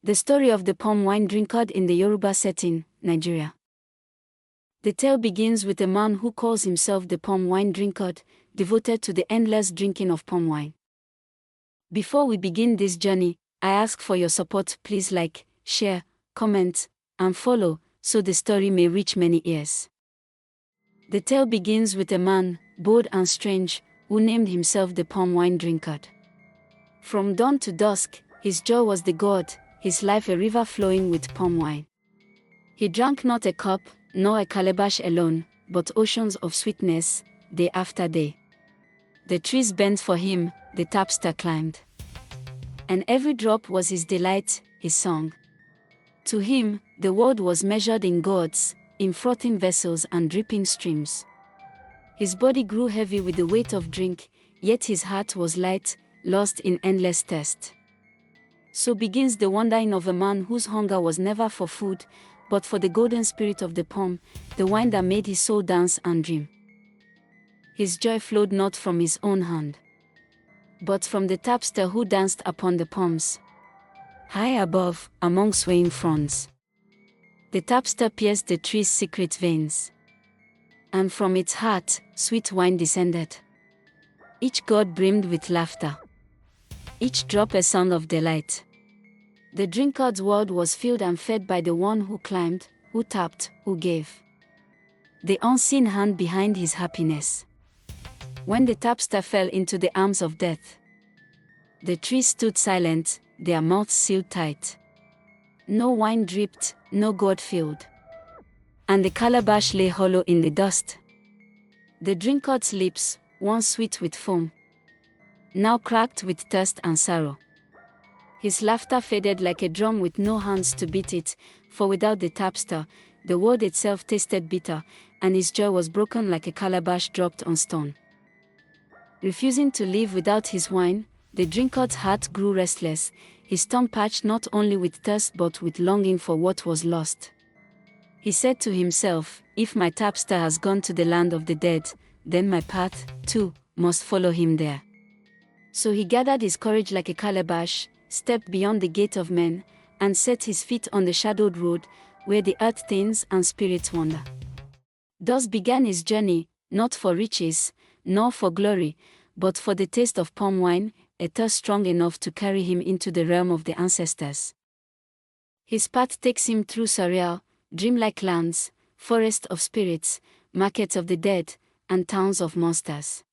The story of the Palm Wine Drinkard in the Yoruba setting, Nigeria. The tale begins with a man who calls himself the Palm Wine Drinkard, devoted to the endless drinking of palm wine. Before we begin this journey, I ask for your support. Please like, share, comment, and follow, so the story may reach many ears. The tale begins with a man, bold and strange, who named himself the Palm Wine Drinkard. From dawn to dusk, his joy was the god, his life a river flowing with palm wine. He drank not a cup, nor a calabash alone, but oceans of sweetness, day after day. The trees bent for him, the tapster climbed. And every drop was his delight, his song. To him, the world was measured in gourds, in frothing vessels and dripping streams. His body grew heavy with the weight of drink, yet his heart was light, lost in endless thirst. So begins the wandering of a man whose hunger was never for food, but for the golden spirit of the palm, the wine that made his soul dance and dream. His joy flowed not from his own hand, but from the tapster who danced upon the palms. High above, among swaying fronds, the tapster pierced the tree's secret veins, and from its heart, sweet wine descended. Each god brimmed with laughter, each drop a sound of delight. The drinkard's world was filled and fed by the one who climbed, who tapped, who gave. The unseen hand behind his happiness. When the tapster fell into the arms of death, the trees stood silent, their mouths sealed tight. No wine dripped, no gourd filled, and the calabash lay hollow in the dust. The drinkard's lips, once sweet with foam, now cracked with thirst and sorrow. His laughter faded like a drum with no hands to beat it, for without the tapster, the world itself tasted bitter, and his joy was broken like a calabash dropped on stone. Refusing to live without his wine, the drinkard's heart grew restless, his tongue parched not only with thirst but with longing for what was lost. He said to himself, "If my tapster has gone to the land of the dead, then my path, too, must follow him there." So he gathered his courage like a calabash, stepped beyond the gate of men, and set his feet on the shadowed road, where the earth thins and spirits wander. Thus began his journey, not for riches, nor for glory, but for the taste of palm wine, a thirst strong enough to carry him into the realm of the ancestors. His path takes him through surreal, dreamlike lands, forests of spirits, markets of the dead, and towns of monsters.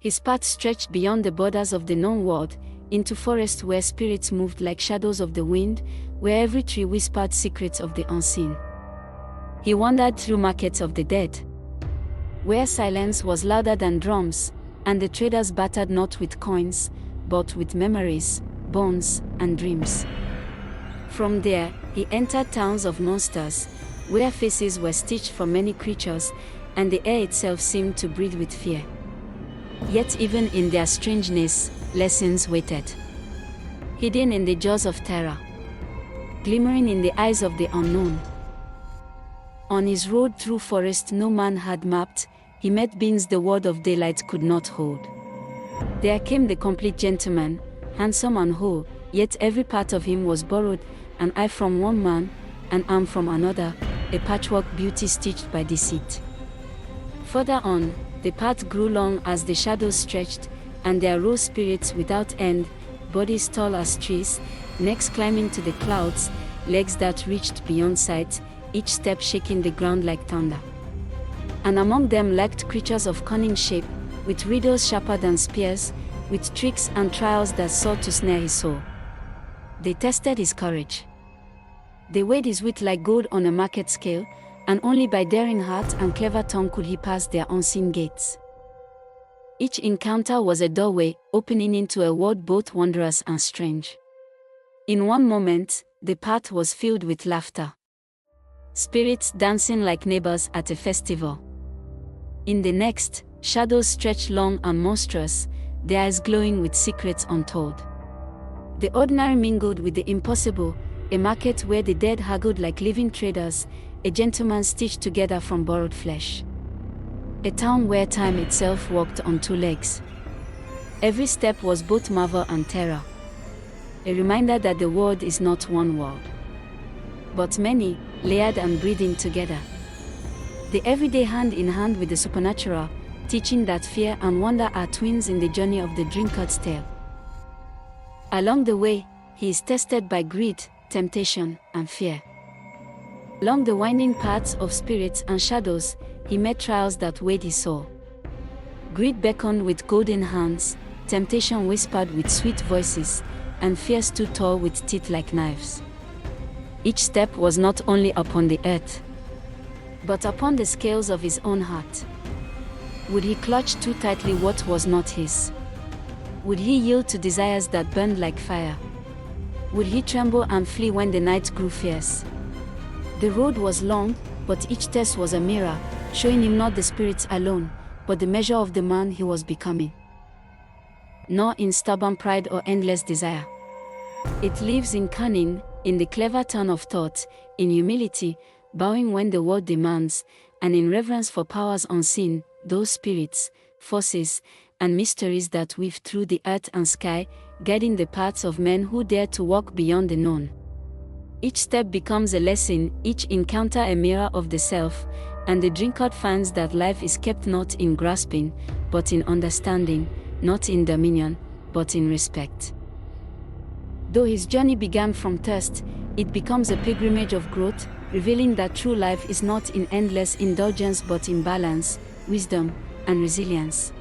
His path stretched beyond the borders of the known world, into forests where spirits moved like shadows of the wind, where every tree whispered secrets of the unseen. He wandered through markets of the dead, where silence was louder than drums, and the traders battered not with coins, but with memories, bones, and dreams. From there, he entered towns of monsters, where faces were stitched for many creatures, and the air itself seemed to breathe with fear. Yet even in their strangeness, lessons waited. Hidden in the jaws of terror, glimmering in the eyes of the unknown. On his road through forest no man had mapped, he met beings the world of daylight could not hold. There came the complete gentleman, handsome and whole, yet every part of him was borrowed, an eye from one man, an arm from another, a patchwork beauty stitched by deceit. Further on, the path grew long as the shadows stretched, and there rose spirits without end, bodies tall as trees, necks climbing to the clouds, legs that reached beyond sight, each step shaking the ground like thunder. And among them lurked creatures of cunning shape, with riddles sharper than spears, with tricks and trials that sought to snare his soul. They tested his courage. They weighed his wit like gold on a market scale, and only by daring heart and clever tongue could he pass their unseen gates. Each encounter was a doorway, opening into a world both wondrous and strange. In one moment, the path was filled with laughter, spirits dancing like neighbors at a festival. In the next, shadows stretched long and monstrous, their eyes glowing with secrets untold. The ordinary mingled with the impossible, a market where the dead haggled like living traders, a gentleman stitched together from borrowed flesh. A town where time itself walked on two legs. Every step was both marvel and terror. a reminder that the world is not one world, but many, layered and breathing together. The everyday hand in hand with the supernatural, teaching that fear and wonder are twins in the journey of the drinkard's tale. Along the way, he is tested by greed, temptation, and fear. Along the winding paths of spirits and shadows, he met trials that weighed his soul. Greed beckoned with golden hands, temptation whispered with sweet voices, and fear stood tall with teeth like knives. Each step was not only upon the earth, but upon the scales of his own heart. Would he clutch too tightly what was not his? Would he yield to desires that burned like fire? Would he tremble and flee when the night grew fierce? The road was long, but each test was a mirror, showing him not the spirits alone, but the measure of the man he was becoming. Nor in stubborn pride or endless desire. It lives in cunning, in the clever turn of thought, in humility, bowing when the world demands, and in reverence for powers unseen, those spirits, forces, and mysteries that weave through the earth and sky, guiding the paths of men who dare to walk beyond the known. Each step becomes a lesson, each encounter a mirror of the self, and the drinkard finds that life is kept not in grasping, but in understanding, not in dominion, but in respect. Though his journey began from thirst, it becomes a pilgrimage of growth, revealing that true life is not in endless indulgence but in balance, wisdom, and resilience.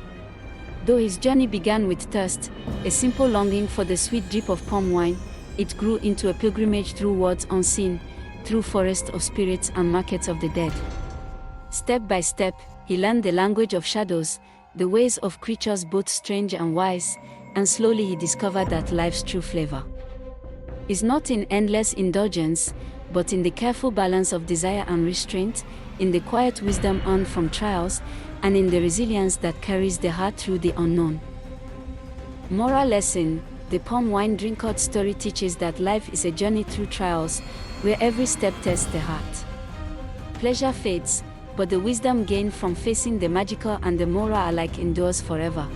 Though his journey began with thirst, a simple longing for the sweet drip of palm wine, it grew into a pilgrimage through worlds unseen, through forests of spirits and markets of the dead. Step by step, he learned the language of shadows, the ways of creatures both strange and wise, and slowly he discovered that life's true flavor is not in endless indulgence, but in the careful balance of desire and restraint, in the quiet wisdom earned from trials, and in the resilience that carries the heart through the unknown. Moral lesson: the Palm Wine Drinkard story teaches that life is a journey through trials, where every step tests the heart. Pleasure fades, but the wisdom gained from facing the magical and the moral alike endures forever.